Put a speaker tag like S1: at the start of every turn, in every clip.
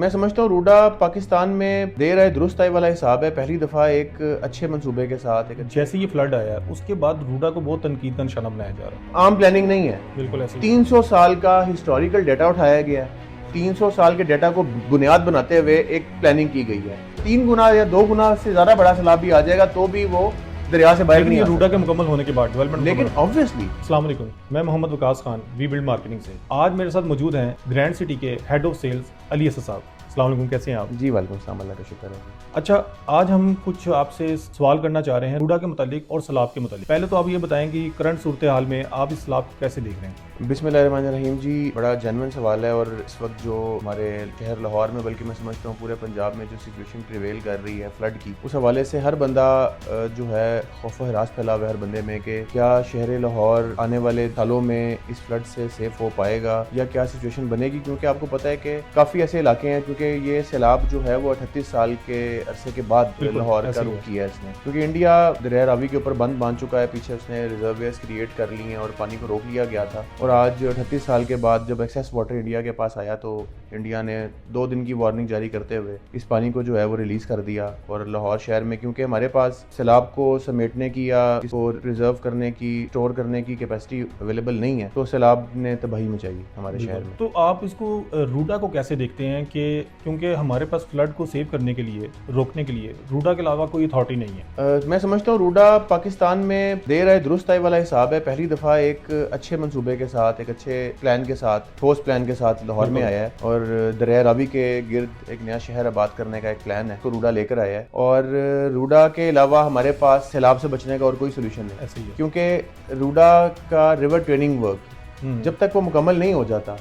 S1: मैं समझता हूँ रूडा पाकिस्तान में देर आए दुरुस्त आए वाला हिसाब है। पहली दफ़ा एक अच्छे मंसूबे के साथ एक
S2: जैसे ये फ्लड आया उसके बाद रूडा को बहुत तनकीद का निशाना बनाया जा रहा है।
S1: आम प्लानिंग नहीं है।
S2: बिल्कुल ऐसे ही
S1: 300 साल का हिस्टोरिकल डाटा उठाया गया है। 300 साल के डाटा को बुनियाद बनाते हुए एक प्लानिंग की गई है। 3 गुना या 2 गुना से ज़्यादा बड़ा सैलाब भी आ जाएगा तो भी वो दरिया से बाहर
S2: लेकिन
S1: नहीं
S2: ये
S1: आ
S2: रूडा
S1: सकता।
S2: के मुकम्मल होने के बाद डेवलपमेंट
S1: लेकिन ऑब्वियसली
S2: अस्सलाम वालेकुम, मैं Mohammad Waqas Khan We Build Marketing से। आज मेरे साथ मौजूद हैं ग्रैंड सिटी के head of sales Ali Asad साहब। अस्सलाम वालेकुम, कैसे हैं आप?
S1: जी वालेकुम सलाम, अल्लाह का शुक्र है।
S2: अच्छा, आज हम कुछ आपसे सवाल करना चाह रहे हैं रूडा के मुतालिक और सैलाब के मुतालिक। पहले तो आप ये बताएं कि करंट सूरत हाल में आप इस सैलाब को कैसे देख रहे हैं?
S1: बिस्मिल्लाहिर्रहमानिर्रहीम जी, बड़ा जेन्युइन सवाल है। और इस वक्त जो हमारे शहर लाहौर में, बल्कि मैं समझता हूँ पूरे पंजाब में जो सिचुएशन प्रिवेल कर रही है फ्लड की, उस हवाले से हर बंदा जो है खौफ हरास फैला हुआ है हर बंदे में कि क्या शहर लाहौर आने वाले सालों में इस फ्लड से सेफ हो पाएगा या क्या सिचुएशन बनेगी। क्योंकि आपको पता है कि काफ़ी ऐसे इलाके हैं, क्योंकि ये सैलाब जो है वो 38 साल के अरसे के बाद लाहौर का रुख किया है इसने। क्योंकि इंडिया दरिया रावी के ऊपर बंद बांध चुका है, पीछे उसने रिजर्वेयर्स क्रिएट कर ली हैं और पानी को रोक लिया गया था। और आज 38 साल के बाद जब एक्सेस वाटर इंडिया के पास आया तो इंडिया ने 2 दिन की वार्निंग जारी करते हुए इस पानी को जो है वो रिलीज कर दिया। और लाहौर शहर में, क्योंकि हमारे पास सैलाब को समेटने की या इसको रिजर्व करने की, स्टोर करने की कैपेसिटी अवेलेबल नहीं है, तो सैलाब ने तबाही मचाई हमारे शहर में।
S2: तो आप इसको रूडा को कैसे देखते हैं कि क्योंकि हमारे पास फ्लड को सेव करने के लिए, रोकने के लिए रूडा के अलावा कोई अथॉरिटी नहीं है?
S1: मैं समझता हूँ रूडा पाकिस्तान में देर आए दुरुस्त आए वाला हिसाब है। पहली दफ़ा एक अच्छे मंसूबे के साथ, एक अच्छे प्लान के साथ, ठोस प्लान के साथ लाहौर में आया है। और दरिया रावी के गिर्द एक नया शहर आबाद करने का एक प्लान है तो रूडा लेकर आया है। और रूडा के अलावा हमारे पास सैलाब से बचने का और कोई सोल्यूशन नहीं
S2: ऐसे ही है।
S1: क्योंकि रूडा का रिवर ट्रेनिंग वर्क जब तक वो मुकम्मल नहीं हो जाता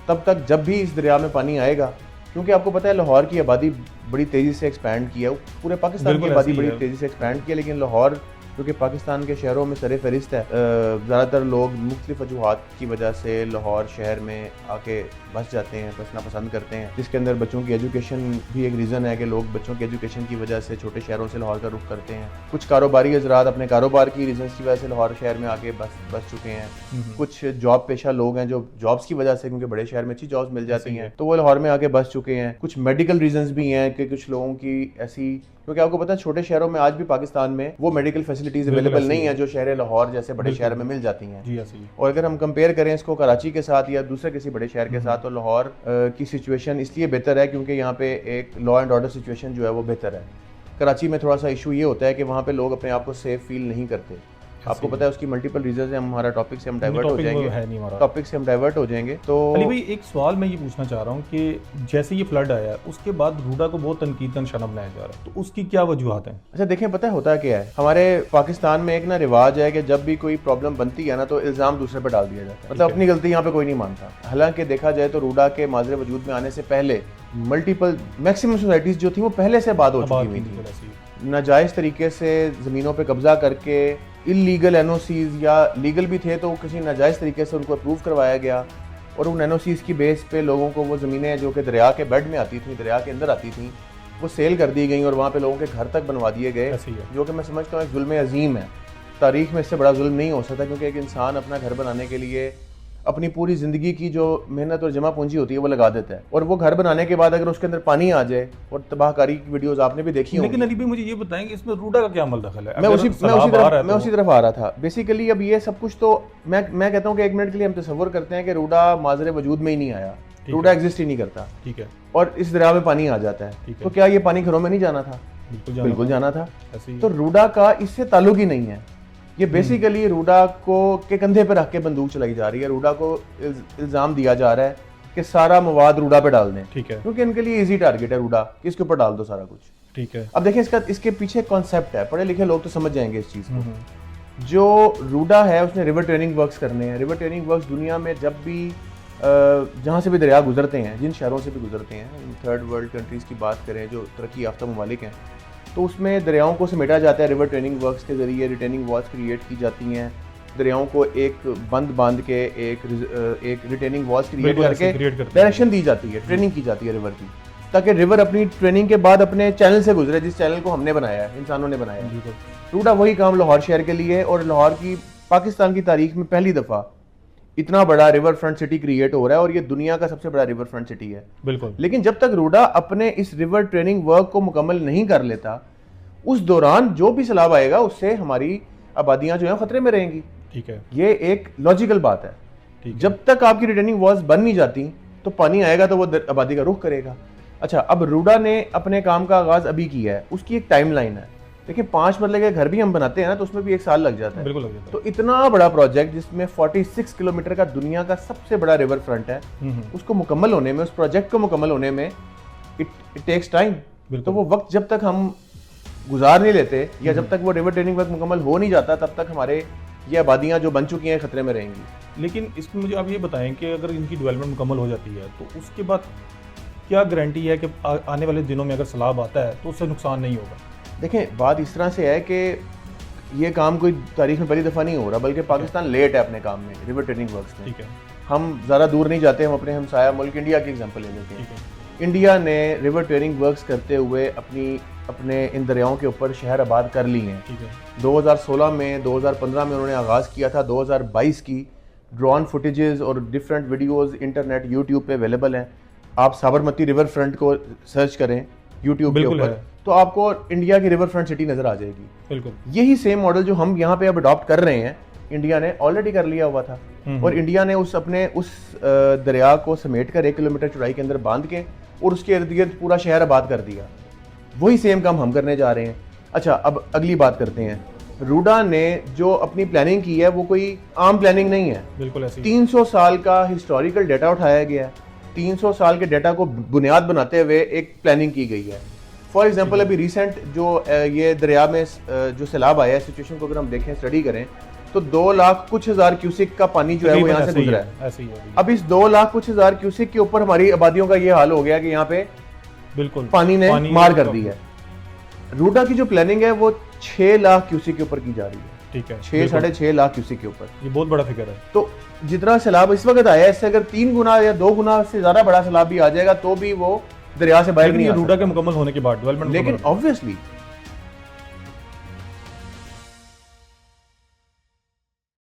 S1: तब तक जब भी इस दरिया में पानी आएगा, क्योंकि आपको पता है लाहौर की आबादी बड़ी तेज़ी से एक्सपैंड की है, पूरे पाकिस्तान की आबादी बड़ी तेज़ी से एक्सपैंड की है, लेकिन लाहौर क्योंकि पाकिस्तान के शहरों में सर फहरिस्त है। ज़्यादातर लोग मुख्तलिफ वजूहात की वजह से लाहौर शहर में आके बस जाते हैं, बसना पसंद करते हैं, जिसके अंदर बच्चों की एजुकेशन भी एक रीज़न है कि लोग बच्चों की एजुकेशन की वजह से छोटे शहरों से लाहौर का रुख करते हैं। कुछ कारोबारी हजरात अपने कारोबार की रीजन की वजह से लाहौर शहर में आके बस चुके हैं। कुछ जॉब पेशा लोग हैं जो जॉब्स की वजह से, क्योंकि बड़े शहर में अच्छी जॉब्स मिल जाती हैं, तो वो लाहौर में आके बस चुके हैं। कुछ मेडिकल रीजंस भी हैं कि कुछ लोगों की ऐसी, क्योंकि आपको पता है छोटे शहरों में आज भी पाकिस्तान में वो मेडिकल फैसिलिटीज अवेलेबल नहीं है जो शहर लाहौर जैसे बड़े शहर में मिल जाती हैं।
S2: जी ऐसे ही।
S1: और अगर हम कंपेयर करें इसको कराची के साथ या दूसरे किसी बड़े शहर के साथ, तो लाहौर की सिचुएशन इसलिए बेहतर है क्योंकि यहाँ पे एक लॉ एंड ऑर्डर सिचुएशन जो है वो बेहतर है। कराची में थोड़ा सा इशू ये होता है कि वहाँ पे लोग अपने आप को सेफ फील नहीं करते। आपको पता है उसकी मल्टीपल रीजंस हैं। हमारा टॉपिक से हम डाइवर्ट हो जाएंगे, टॉपिक से हम डाइवर्ट हो जाएंगे। तो
S2: अली भाई, एक सवाल मैं ये पूछना चाह रहा हूँ कि जैसे ये फ्लड आया उसके बाद रूडा को बहुत तनकीद का निशाना बनाया जा रहा है, तो उसकी क्या वजूहत है?
S1: अच्छा देखें, पता है होता क्या है, हमारे पाकिस्तान में एक ना रिवाज है कि जब भी कोई प्रॉब्लम बनती है ना तो इल्जाम दूसरे पर डाल दिया जाता है। मतलब अपनी गलती यहाँ पे कोई नहीं मानता। हालांकि देखा जाए तो रूडा के माजरे वजूद में आने से पहले मल्टीपल मैक्सिमम सोसाइटीज जो थी वो पहले से आबाद हो चुकी हुई थी। नाजायज तरीके से ज़मीनों पे कब्जा करके इलीगल एनओसीज या लीगल भी थे तो किसी नाजायज़ तरीके से उनको अप्रूव करवाया गया, और उन एनओसीज की बेस पे लोगों को वो ज़मीनें जो कि दरिया के बेड में आती थी, दरिया के अंदर आती थी, वो सेल कर दी गई और वहाँ पे लोगों के घर तक बनवा दिए गए, जो कि मैं समझता हूँ एक जुल्म अजीम है। तारीख में इससे बड़ा जुल्म नहीं हो सकता, क्योंकि एक इंसान अपना घर बनाने के लिए अपनी पूरी ज़िंदगी की जो मेहनत और जमा पूंजी होती है वो लगा देता है, और वो घर बनाने के बाद अगर उसके अंदर पानी आ जाए, और तबाहकारी की वीडियोस आपने भी देखी होंगी।
S2: लेकिन अली भाई मुझे ये बताएंगे इसमें रूडा का क्या अमल दखल है?
S1: मैं उसी तरफ आ रहा था बेसिकली। अब ये सब कुछ तो मैं कहता हूँ कि एक मिनट के लिए हम तसव्वुर करते हैं कि रूडा माजरे वजूद में ही नहीं आया, रूडा एग्जिस्ट ही नहीं करता, ठीक है, और इस दरिया में पानी आ जाता है, तो क्या ये पानी घरों में नहीं जाना था? बिल्कुल जाना था। तो रूडा का इससे ताल्लुक ही नहीं है। ये बेसिकली रूडा को के कंधे पे रख के बंदूक चलाई जा रही है। रूडा को इल्जाम दिया जा रहा है कि सारा मवाद रूडा पे डाल दें, ठीक है, क्योंकि इनके लिए इजी टारगेट है रूडा, इसके ऊपर डाल दो सारा कुछ, ठीक है। अब देखिए इसके पीछे कॉन्सेप्ट है, पढ़े लिखे लोग तो समझ जाएंगे इस चीज को। जो रूडा है उसने रिवर ट्रेनिंग वर्क्स करने हैं। रिवर ट्रेनिंग वर्क्स दुनिया में जब भी जहाँ से भी दरिया गुजरते हैं, जिन शहरों से भी गुजरते हैं, थर्ड वर्ल्ड कंट्रीज की बात करें जो तरक्की याफ्ता ममालिक हैं, तो उसमें दरियाओं को समेटा जाता है। रिवर ट्रेनिंग वर्क्स के जरिए रिटेनिंग वॉल्स क्रिएट की जाती हैं, दरियाओं को एक बंद बांध के एक रिटेनिंग वॉल्स क्रिएट करके डायरेक्शन दी जाती है, ट्रेनिंग की जाती है रिवर की, ताकि रिवर अपनी ट्रेनिंग के बाद अपने चैनल से गुजरे, जिस चैनल को हमने बनाया है, इंसानों ने बनाया है। रूडा वही काम लाहौर शहर के लिए, और लाहौर की पाकिस्तान की तारीख में पहली दफ़ा इतना बड़ा रिवर फ्रंट सिटी क्रिएट हो रहा है और ये दुनिया का सबसे बड़ा रिवर फ्रंट सिटी है।
S2: बिल्कुल।
S1: लेकिन जब तक रूडा अपने इस रिवर ट्रेनिंग वर्क को मुकम्मल नहीं कर लेता, उस दौरान जो भी सैलाब आएगा उससे हमारी आबादियां जो है खतरे में रहेंगी।
S2: ठीक है,
S1: ये एक लॉजिकल बात है।
S2: ठीक है।
S1: जब तक आपकी रिटेनिंग वॉल्स बन नहीं जाती तो पानी आएगा तो वो आबादी का रुख करेगा। अच्छा, अब रूडा ने अपने काम का आगाज अभी किया है, उसकी एक टाइमलाइन है। देखिए 5 मरले के घर भी हम बनाते हैं ना तो उसमें भी 1 साल लग जाता है।
S2: बिल्कुल लग जाता है।
S1: तो इतना बड़ा प्रोजेक्ट जिसमें 46 किलोमीटर का दुनिया का सबसे बड़ा रिवर फ्रंट है, उसको मुकम्मल होने में, उस प्रोजेक्ट को मुकम्मल होने में इट टेक्स टाइम। तो वो वक्त जब तक हम गुजार नहीं लेते या जब तक वो रिवर ट्रेनिंग वर्क मुकम्मल हो नहीं जाता, तब तक हमारे ये आबादियां जो बन चुकी हैं खतरे में रहेंगी।
S2: लेकिन इसमें मुझे आप ये बताएं कि अगर इनकी डेवलपमेंट मुकम्मल हो जाती है तो उसके बाद क्या गारंटी है कि आने वाले दिनों में अगर सैलाब आता है तो उससे नुकसान नहीं होगा?
S1: देखें, बात इस तरह से है कि ये काम कोई तारीख में पहली दफ़ा नहीं हो रहा, बल्कि पाकिस्तान लेट है अपने काम में, रिवर ट्रेनिंग वर्क्स में।
S2: ठीक है।
S1: हम ज़्यादा दूर नहीं जाते, हम अपने हमसाया मुल्क इंडिया की एग्जांपल ले लेते हैं। इंडिया ने रिवर ट्रेनिंग वर्क्स करते हुए अपने इन दरियाओं के ऊपर शहर आबाद कर ली हैं।
S2: ठीक है।
S1: 2016 में, 2015 में उन्होंने आगाज़ किया था। 2022 की ड्रोन फुटेजेस और डिफरेंट वीडियोस इंटरनेट यूट्यूब पे अवेलेबल हैं। आप साबरमती रिवर फ्रंट को सर्च करें यूट्यूब के ऊपर तो आपको इंडिया की रिवर फ्रंट सिटी नज़र आ जाएगी।
S2: बिल्कुल।
S1: यही सेम मॉडल जो हम यहाँ पे अब अडॉप्ट कर रहे हैं, इंडिया ने ऑलरेडी कर लिया हुआ था। और इंडिया ने उस दरिया को समेट कर 1 किलोमीटर चौड़ाई के अंदर बांध के और उसके इर्द गिर्द पूरा शहर आबाद कर दिया। वही सेम काम हम करने जा रहे हैं। अच्छा, अब अगली बात करते हैं। रूडा ने जो अपनी प्लानिंग की है वो कोई आम प्लानिंग नहीं है।
S2: बिल्कुल ऐसी
S1: 300 साल का हिस्टोरिकल डाटा उठाया गया है। 300 साल के डाटा को बुनियाद बनाते हुए एक प्लानिंग की गई है। फॉर एग्जाम्पल अभी रिसेंट जो ये दरिया में जो सैलाब आया है, सिचुएशन को अगर हम देखें, स्टडी करें तो 2 लाख कुछ हज़ार क्यूसिक का पानी जो है वो यहाँ से गुजरा है।
S2: ऐसे ही है।
S1: अब इस 2 लाख कुछ हज़ार क्यूसिक के ऊपर हमारी आबादियों का ये हाल हो गया कि यहाँ पे
S2: बिल्कुल
S1: पानी ने मार कर दी है। रूडा की जो प्लानिंग है वो 6 लाख क्यूसिक के ऊपर की जा रही है।
S2: ठीक है।
S1: 6-6.5 लाख क्यूसिक के ऊपर।
S2: ये बहुत बड़ा फिगर है।
S1: तो जितना सैलाब इस वक्त आया है, इससे अगर 3 गुना या 2 गुना से ज्यादा बड़ा सैलाब भी आ जाएगा तो भी वो दरिया से बाहर नहीं आ
S2: रूडा के मुकम्मल होने के बाद डेवलपमेंट,
S1: लेकिन ऑब्वियसली